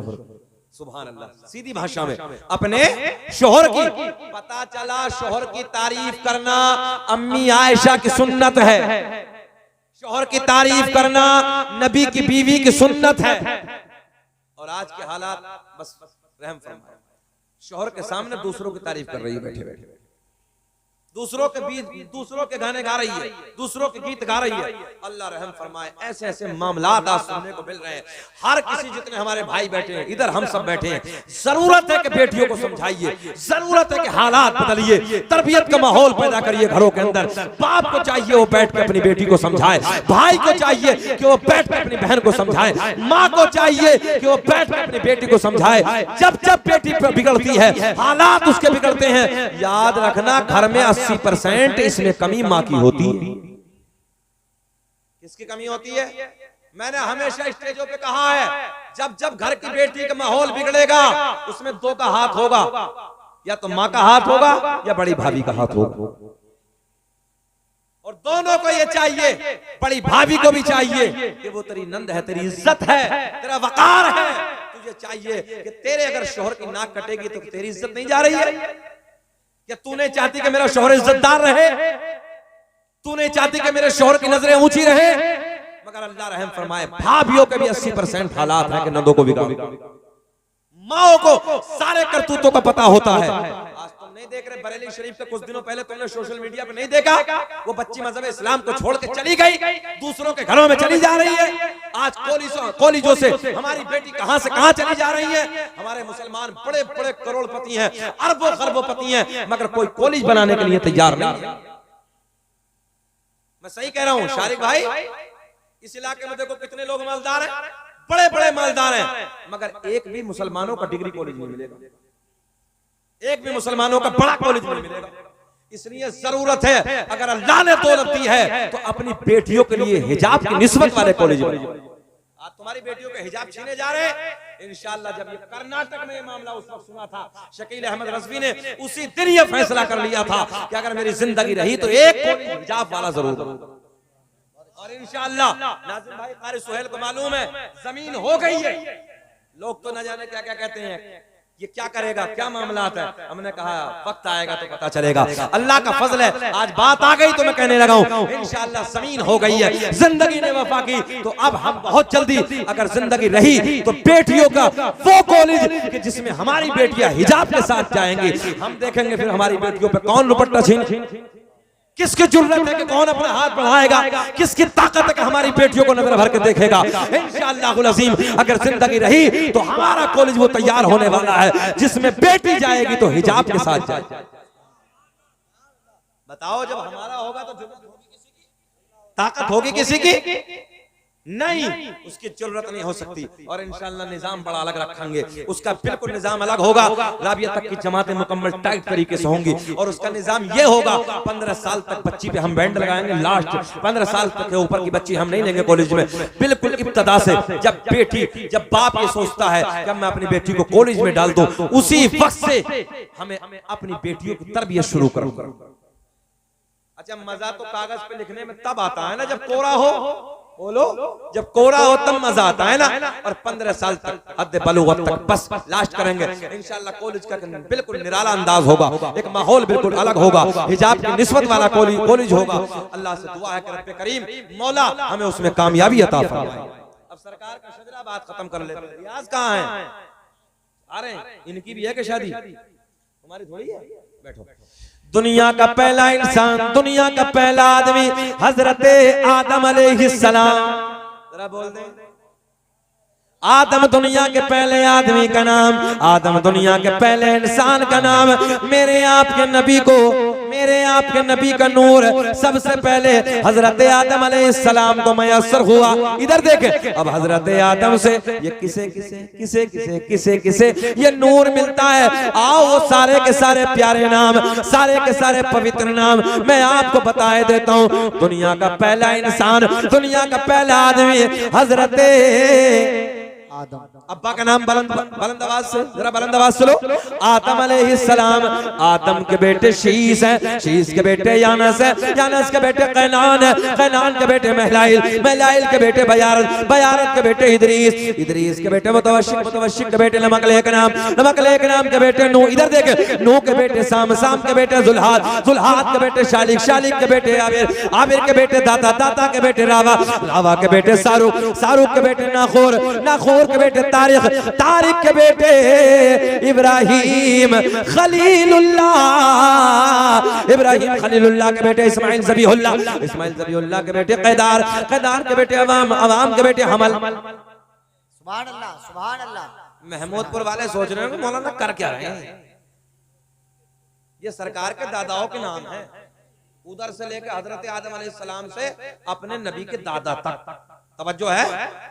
सुभान अल्लाह। सीधी भाषा में अपने शोहर की। पता चला शोहर की तारीफ करना अम्मी आयशा की सुन्नत है, शोहर की तारीफ करना नबी की बीवी की सुन्नत है। और आज के हालात बस रहम फरमाए, शोहर के सामने दूसरों की तारीफ कर रही है, बैठे बैठे दूसरों के बीच दूसरों के गाने गा रही है, दूसरों के गीत गा रही है। अल्लाह रहम फरमाए, ऐसे ऐसे मामलात आज सुनने को मिल रहे हैं। हर किसी, जितने हमारे भाई बैठे हैं इधर, हम सब बैठे हैं, जरूरत है कि बेटियों को समझाइए, जरूरत है कि हालात बदलिए, तरबियत का माहौल पैदा करिए घरों के अंदर। बाप को चाहिए वो बैठ के अपनी बेटी को समझाए, भाई को चाहिए कि वो बैठ के अपनी बहन को समझाए, माँ को चाहिए कि वो बैठ के अपनी बेटी को समझाए। जब जब बेटी बिगड़ती है, हालात उसके बिगड़ते हैं, याद रखना घर में 80% इसमें कमी मां की होती है। किसकी कमी होती है? मैंने हमेशा स्टेजों पे कहा है, जब जब घर की बेटी का माहौल बिगड़ेगा उसमें दो का हाथ होगा, या तो मां का हाथ होगा या बड़ी भाभी का हाथ होगा। और दोनों को ये चाहिए, बड़ी भाभी को भी चाहिए कि वो तेरी नंद है, तेरी इज्जत है, तेरा वकार है। तुझे चाहिए कि तेरे अगर शोहर की नाक कटेगी तो तेरी इज्जत नहीं जा रही है। क्या तू नहीं चाहती कि मेरा शोहर इज्जतदार रहे? तू नहीं चाहती कि मेरे शोहर की नजरें ऊंची रहे? मगर अल्लाह रहम फरमाए, भाभियों के भी 80% हालात हैं कि नंदों को बिगाड़, माओ को सारे करतूतों का पता होता है। आज तुम नहीं देख रहे बरेली शरीफ से कुछ दिनों पहले तुमने सोशल मीडिया पे नहीं देखा, वो बच्ची मजहब इस्लाम को छोड़ के चली गई, दूसरों के घरों में चली जा रही है। आज कॉलेजों से हमारी बेटी कहां से कहां चली जा रही है। हमारे मुसलमान बड़े बड़े करोड़पति हैं, अरबों खरबोपति हैं, मगर कोई कॉलेज बनाने के लिए तैयार नहीं है। मैं सही कह रहा हूं शारिक भाई? इस इलाके में देखो कितने लोग मालदार हैं, बड़े बड़े मालदार हैं, मगर एक भी मुसलमानों का डिग्री कॉलेज नहीं मिलेगा, एक भी मुसलमानों का बड़ा कॉलेज नहीं मिलेगा। इसलिए जरूरत है, अगर अल्लाह ने दौलत दी है तो अपनी बेटियों के लिए हिजाब की निस्बत वाले कॉलेज। आज तुम्हारी बेटियों के हिजाब छीने जा रहे हैं। इंशाअल्लाह जब ये कर्नाटक में ये मामला उस वक्त सुना था, शकील अहमद रज़वी ने उसी दिन ये फैसला कर लिया था कि अगर मेरी जिंदगी रही तो एक हिजाब वाला जरूर। और इंशाअल्लाह नाज़िम भाई कारी सुहेल को मालूम है, जमीन हो गई है। लोग तो न जाने क्या क्या कहते हैं, ये क्या करेगा, क्या मामला है। हमने कहा वक्त आएगा तो पता चलेगा। अल्लाह का फजल है, आज बात आ गई तो मैं कहने लगा हूं, इंशाअल्लाह जमीन हो गई है, जिंदगी ने वफा की। तो अब हम बहुत जल्दी, अगर जिंदगी रही तो बेटियों का वो कॉलेज कि जिसमें हमारी बेटियां हिजाब के साथ जाएंगी। हम देखेंगे फिर हमारी बेटियों पे कौन दुपट्टा छीन, किसकी जुर्रत है कि कौन अपना हाथ बढ़ाएगा, किसकी ताकत है कि हमारी बेटियों को नजर भर के देखेगा। इंशाअल्लाह अज़ीम अगर जिंदगी रही तो हमारा कॉलेज वो तैयार होने वाला है जिसमें बेटी जाएगी तो हिजाब के साथ जाएगी। बताओ, जब हमारा होगा तो जुर्रत होगी किसी की, ताकत होगी किसी की नहीं, उसकी जरूरत नहीं हो सकती। और इंशाअल्लाह निजाम बड़ा अलग रखेंगे, उसका बिल्कुल निजाम अलग होगा। राबिया तक की जमातें मुकम्मल टाइट तरीके से होंगी और उसका निजाम ये होगा, 15 साल तक बच्ची पे हम बैंड लगाएंगे, लास्ट 15 साल तक के ऊपर की बच्ची हम नहीं लेंगे कॉलेज में। बिल्कुल इब्तदा से जब बाप ये सोचता है कि मैं अपनी बेटी को कॉलेज में डाल दूं, उसी वक्त से हमें अपनी बेटियों की तरबियत शुरू करूं। अच्छा, मजा तो कागज पे लिखने में तब आता है ना जब कोरा हो। बोलो, जब कोरा हो तब मजा आता है ना। और 15 साल तक हद बलूगत तक बस लास्ट करेंगे इंशाल्लाह। कॉलेज का बिल्कुल निराला अंदाज होगा, एक माहौल बिल्कुल अलग होगा, हिजाब की निस्बत वाला कॉलेज होगा। अल्लाह से दुआ है कि रब्बे करीम मौला हमें उसमें कामयाबी अता फरमाए। अब सरकार का शजरा बात खत्म कर लेते हैं। रियाज कहाँ है? आ रहे हैं? इनकी भी है कि शादी? हमारी थोड़ी है। बैठो। दुनिया का पहला इंसान, दुनिया का पहला आदमी हजरत आदम अलैहिस्सलाम। जरा बोल दे। आदम दुनिया के पहले आदमी का नाम, आदम दुनिया के पहले इंसान का नाम। मेरे आपके नबी को, मेरे आपके नबी का नूर सबसे पहले हजरत आदम अलैहिस्सलाम को मयस्सर हुआ। इधर देखे, अब हजरत आदम से ये किसे किसे किसे किसे किसे किसे ये नूर मिलता है। आओ वो सारे के सारे प्यारे नाम, सारे के सारे पवित्र नाम मैं आपको बताए देता हूँ। दुनिया का पहला इंसान, दुनिया का पहला आदमी हजरत आदम। अब्बा का नाम बुलंद आवाज से, जरा बुलंद आवाज सुनो। आदम अलैहिस्सलाम। आदम के बेटे शीश हैं, शीश के बेटे यानस है, यानस के बेटे कैनान है, कैनान के बेटे महलाइल, महलाइल के बेटे बयारत, बयारत के बेटे इदरीस, इदरीस के बेटे मुतवशिक, मुतवशिक के बेटे नमकलेक नाम, नमकलेक नाम के बेटे नूह। इधर देखे, नूह के बेटे साम, साम के बेटे जुल्हाद, जुल्हाद के बेटे शालिक, शालिक के बेटे आबिर, आबिर के बेटे दाता, दाता के बेटे रावा, रावा के बेटे सारुक, सारुक के बेटे नाखोर, नाखोर के बेटे तारिक, तारिक के बेटे इब्राहिम खलीलुल्लाह, इब्राहिम खलीलुल्लाह के बेटे इस्माइल ज़बीहुल्लाह, इस्माइल ज़बीहुल्लाह के बेटे कैदार, कैदार के बेटे अवाम, अवाम के बेटे हमल। सुभान अल्लाह, सुभान अल्लाह। महमूदपुर वाले सोच रहे हैं मौलाना कर क्या रहे हैं? ये सरकार के दादाओं के नाम है, उधर से लेकर हजरत आदम अलैहिस्सलाम से अपने नबी के दादा तक। तवज्जो है,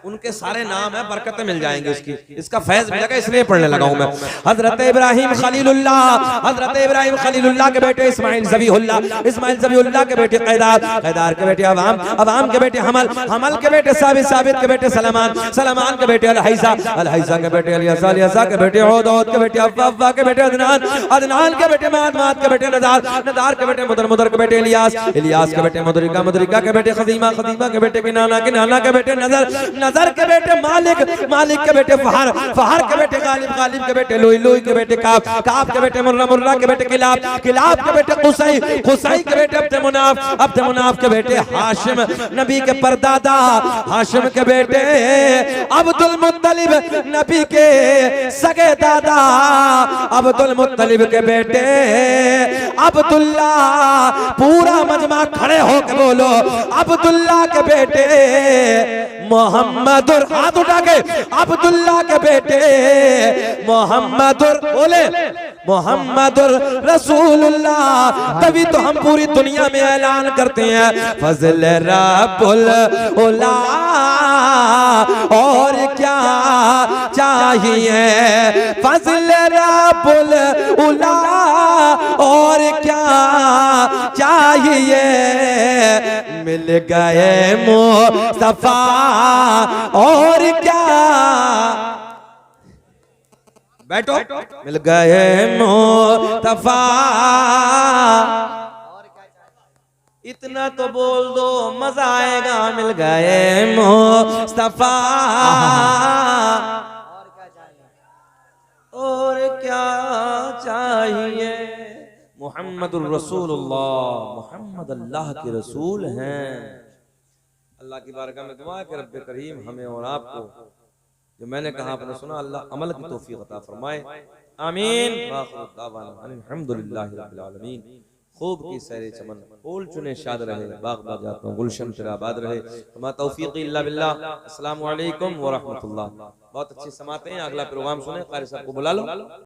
उनके सारे नाम है, बरकतें मिल जाएंगे इसकी, इसका फैज मिलेगा, इसलिए पढ़ने लगा हूं मैं। हजरत इब्राहिम खलीलुल्लाह, हजरत इब्राहिम खलीलुल्लाह के बेटे इस्माइल ज़बीहुल्लाह, इस्माइल ज़बीहुल्लाह के बेटे कैदार, कैदार के बेटे अवाम, अवाम के बेटे हमल, हमल के बेटे साबित, साबित के बेटे सलमान, सलमान के बेटे अलहैसा, अलहैसा के बेटे अलियसा, अलियसा के बेटे औद, औद के बेटे अव्वा, अव्वा के बेटे अदनान, अदनान के बेटे माद, माद के बेटे नदार, नदार के बेटे मुदर, मुदर के बेटे इलियास, इलियास के बेटे मुदरिका, मुदरिका के बेटे खदीमा, खदीमा के बेटे किनाना, किनाना के बेटे नजर, नजर के बेटे मालिक, मालिक के बेटे फहर, फहर के बेटे गालिब, गालिब के बेटे लुई, लुई के बेटे काब, काब के बेटे मुर्रा, मुर्रा के बेटे किलाब, किलाब के बेटे कुसई, कुसई के बेटे अब्द मुनाफ, अब्द मुनाफ के बेटे हाशिम, नबी के परदादा हाशिम के बेटे अब्दुल मुत्तलिब, नबी के सगे दादा अब्दुल मुत्तलिब के बेटे अब्दुल्ला। पूरा मजमा खड़े होकर बोलो, अब्दुल्ला के बेटे मोहम्मदुर, हाथ उठा के, अब्दुल्ला के बेटे मोहम्मदुर, बोले मोहम्मदुर रसूलुल्लाह। तभी तो हम पूरी दुनिया में ऐलान करते हैं फजल रब्बुल उला, और क्या चाहिए फजल रब्बुल उला, और क्या चाहिए। मिल गए मुस्तफा और क्या, बैठो, मिल गए मुस्तफा। इतना तो बोल दो मजा आएगा, मिल गए मुस्तफा और क्या चाहिए। मुहम्मदुर रसूलुल्लाह, मुहम्मद अल्लाह के रसूल हैं। अल्लाह की बारगाह में दुआ है कि रब्बे करीम हमें और आपको जो मैंने कहा आपने सुना, अल्लाह अमल की तौफीक अता फरमाए। आमीन। अल्हम्दुलिल्लाहि रब्बिल आलमीन। खूब की सैर चमन, फूल चुने शाद रहे, बाग बागात में गुलशन फिर आबाद रहे। वमा तौफीक इल्ला बिल्लाह। अस्सलामु अलैकुम व रहमतुल्लाह। बहुत अच्छी समाते हैं, अगला प्रोग्राम सुने, कारी साहब को बुला लो।